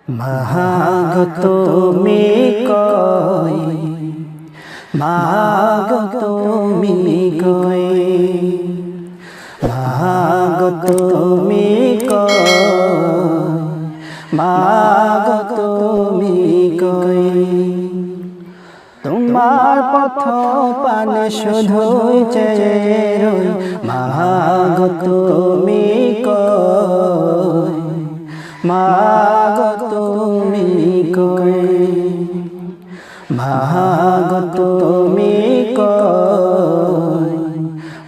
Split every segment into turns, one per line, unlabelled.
মাগো তুমি কই, মাগো তুমি কই, মাগো তুমি কই, মাগো তুমি কই। তোমার পথ পানে শুধুই চেয়ে রই, মাগো তুমি কই, মাগো তুমি কই, মাগো তুমি কই,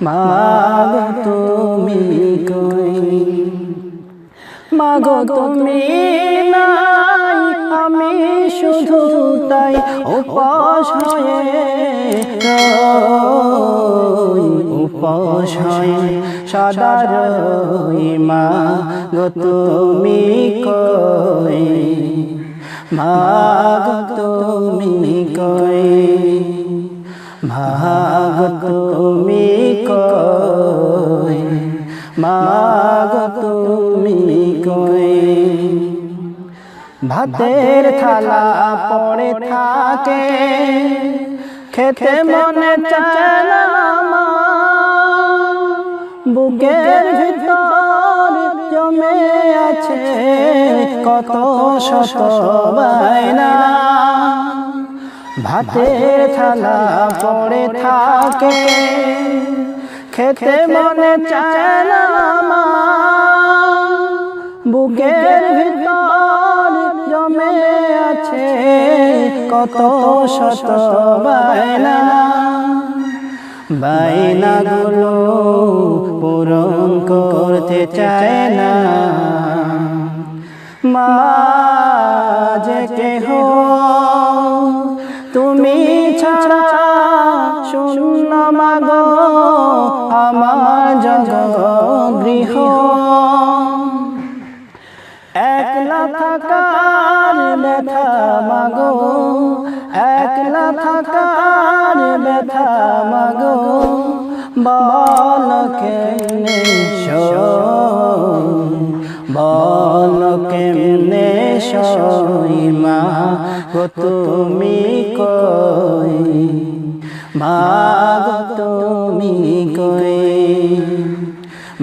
মাগো তুমি কই। মাগো তুমি নাই আমি শুধু তাই উপাস হয়ে রই, উপাস হয়ে সদা রই। মাগো তুমি কই, মাগো তুমি কই, মাগো তুমি কই, মাগো তুমি কই। ভাতের থালা পড়ে থাকে খেতে মনে চায় না, বুকের ভিতর জমে আছে কত শত বায়না। ভাতের থালা পড়ে থাকে খেতে মনে চায় না, বুকের ভিতর জমে আছে কত শত বায়না। বায়নাগুলো পূরণ করতে চায় না, মা যে কেহ তুমি ছাড়া শূন্য মাগো আমার জগগৃহ। একলা থাকার ব্যথা মাগো, একলা থাকার ব্যথা মাগো, বল কেমনে সই, বল কেমনে সই। মাগো তুমি কই, মাগো তুমি কই,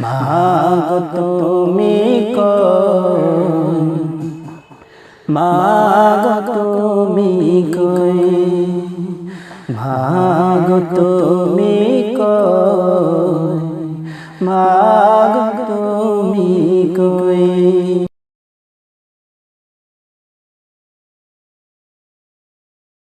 মাগো তুমি কই, মাগো তুমি কই, মাগো তুমি কই, মাগো তুমি